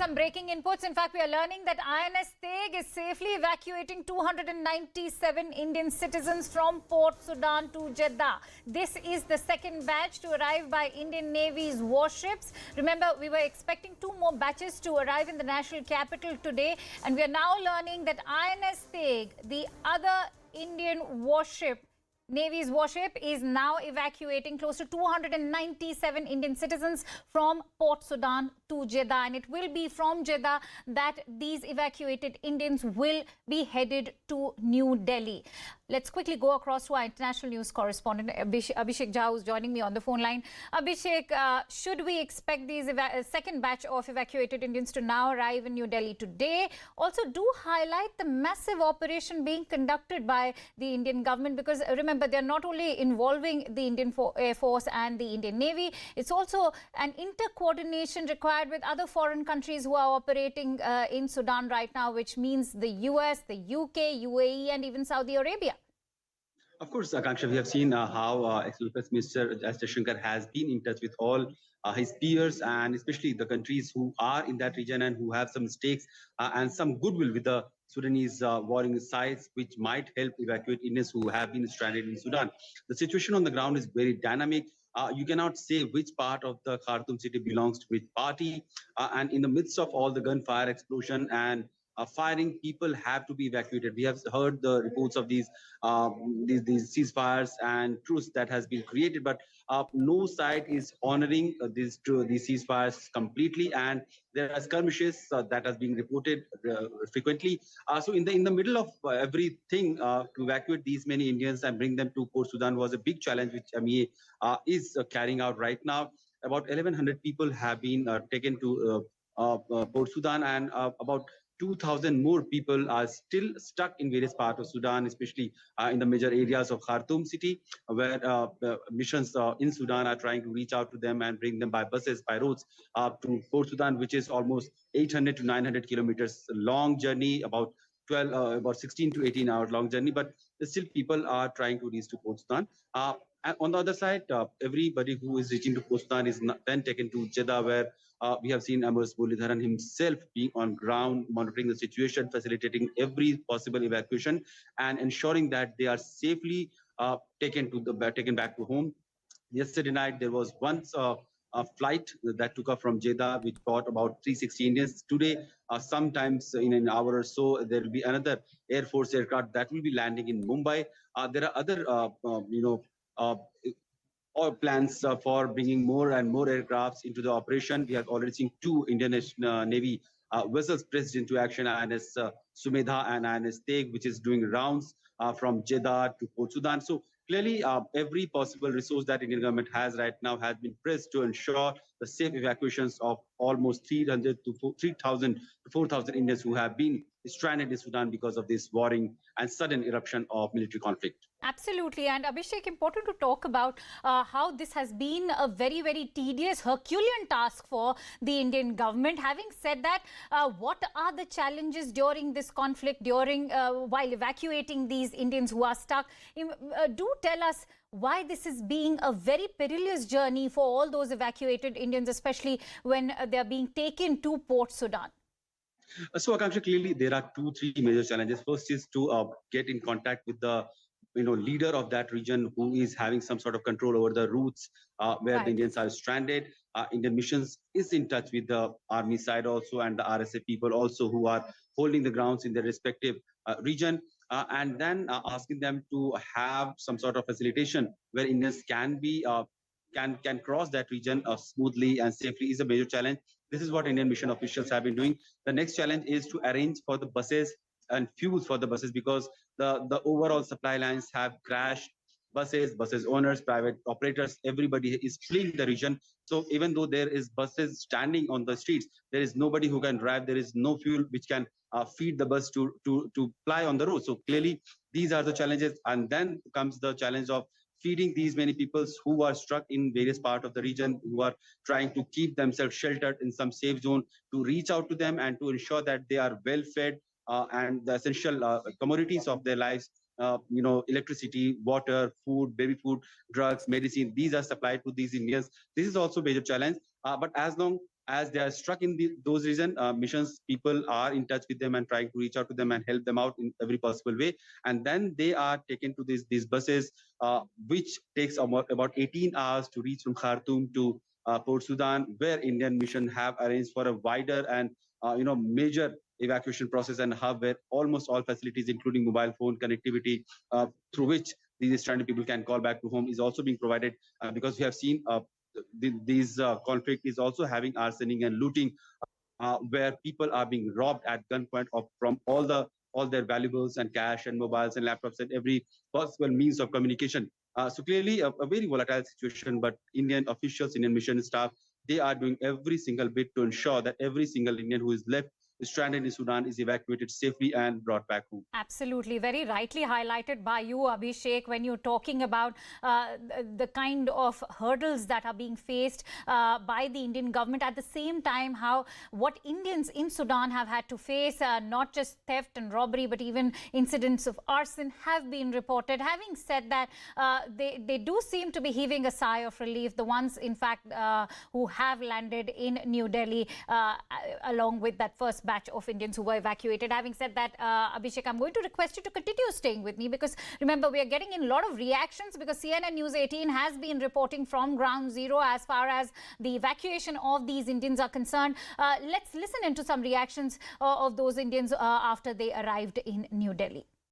some breaking inputs. In fact, we are learning that INS Teg is safely evacuating 297 Indian citizens from Port Sudan to Jeddah. This is the second batch to arrive by Indian Navy's warships. Remember, we were expecting 2 more batches to arrive in the national capital today. And we are now learning that INS Teg, the other Indian warship, Navy's warship, is now evacuating close to 297 Indian citizens from Port Sudan to Jeddah. And it will be from Jeddah that these evacuated Indians will be headed to New Delhi. Let's quickly go across to our international news correspondent, Abhishek Jha, who's joining me on the phone line. Abhishek, should we expect these second batch of evacuated Indians to now arrive in New Delhi today? Also, do highlight the massive operation being conducted by the Indian government, because remember, they're not only involving the Indian Air Force and the Indian Navy, it's also an inter-coordination required with other foreign countries who are operating in Sudan right now, which means the US, the UK, UAE, and even Saudi Arabia. Of course, Akanksha, we have seen how ex-Defense Minister S. Jaishankar has been in touch with all his peers, and especially the countries who are in that region and who have some stakes and some goodwill with the Sudanese warring sides, which might help evacuate Indians who have been stranded in Sudan. The situation on the ground is very dynamic. You cannot say which part of the Khartoum city belongs to which party. And in the midst of all the gunfire explosion and firing, people have to be evacuated. We have heard the reports of these ceasefires and truce that has been created, but no side is honoring these ceasefires completely, and there are skirmishes that has been reported frequently. So in the middle of everything, to evacuate these many Indians and bring them to Port Sudan was a big challenge, which MEA is carrying out right now. About 1,100 people have been taken to Port Sudan, and about 2,000 more people are still stuck in various parts of Sudan, especially in the major areas of Khartoum city, where missions in Sudan are trying to reach out to them and bring them by buses, by roads to Port Sudan, which is almost 800 to 900 kilometers long journey, about 16 to 18 hours long journey, but still people are trying to reach to Port Sudan. And on the other side, everybody who is reaching to Port Sudan is then taken to Jeddah, where we have seen Amos Bolidharan himself being on ground, monitoring the situation, facilitating every possible evacuation, and ensuring that they are safely taken back to home. Yesterday night, there was once a flight that took off from Jeddah, which brought about 360 Indians. Today, sometimes in an hour or so, there will be another Air Force aircraft that will be landing in Mumbai. There are other, or plans for bringing more and more aircrafts into the operation. We have already seen 2 Indian Navy vessels pressed into action, INS Sumedha and INS Teg, which is doing rounds from Jeddah to Port Sudan. So clearly, every possible resource that Indian government has right now has been pressed to ensure the safe evacuations of almost 3,000 to 4,000 Indians who have been stranded in Sudan because of this warring and sudden eruption of military conflict. Absolutely. And Abhishek, important to talk about how this has been a very, very tedious, Herculean task for the Indian government. Having said that, what are the challenges during this conflict, while evacuating these Indians who are stuck? Do tell us why this is being a very perilous journey for all those evacuated Indians, especially when they're being taken to Port Sudan. So, Akanksha, clearly there are 2-3 major challenges. First is to get in contact with the leader of that region who is having some sort of control over the routes where Right. the Indians are stranded. Indian missions is in touch with the army side also, and the RSA people also, who are holding the grounds in their respective region, and then asking them to have some sort of facilitation where Indians can be can cross that region smoothly and safely is a major challenge. This is what Indian mission officials have been doing. The next challenge is to arrange for the buses and fuels for the buses, because the overall supply lines have crashed. Buses owners, private operators, everybody is fleeing the region. So even though there is buses standing on the streets, there is nobody who can drive. There is no fuel which can feed the bus to ply on the road. So clearly, these are the challenges. And then comes the challenge of feeding these many people who are stuck in various parts of the region, who are trying to keep themselves sheltered in some safe zone, to reach out to them and to ensure that they are well fed and the essential commodities of their lives, electricity, water, food, baby food, drugs, medicine, these are supplied to these Indians. This is also a major challenge. But as long as they are struck in those regions, missions people are in touch with them and trying to reach out to them and help them out in every possible way. And then they are taken to these buses, which takes about 18 hours to reach from Khartoum to Port Sudan, where Indian mission have arranged for a wider and major evacuation process and hub where almost all facilities, including mobile phone connectivity, through which these stranded people can call back to home, is also being provided. Because we have seen these conflict is also having arsoning and looting, where people are being robbed at gunpoint from all their valuables and cash and mobiles and laptops and every possible means of communication. So clearly a very volatile situation, but Indian officials, Indian mission staff, they are doing every single bit to ensure that every single Indian who is left stranded in Sudan is evacuated safely and brought back home. Absolutely. Very rightly highlighted by you, Abhishek, when you're talking about the kind of hurdles that are being faced by the Indian government. At the same time, what Indians in Sudan have had to face, not just theft and robbery, but even incidents of arson have been reported. Having said that, they do seem to be heaving a sigh of relief, the ones, in fact, who have landed in New Delhi, along with that first batch of Indians who were evacuated. Having said that, Abhishek, I'm going to request you to continue staying with me, because remember, we are getting in a lot of reactions because CNN News 18 has been reporting from ground zero as far as the evacuation of these Indians are concerned. Let's listen into some reactions of those Indians after they arrived in New Delhi.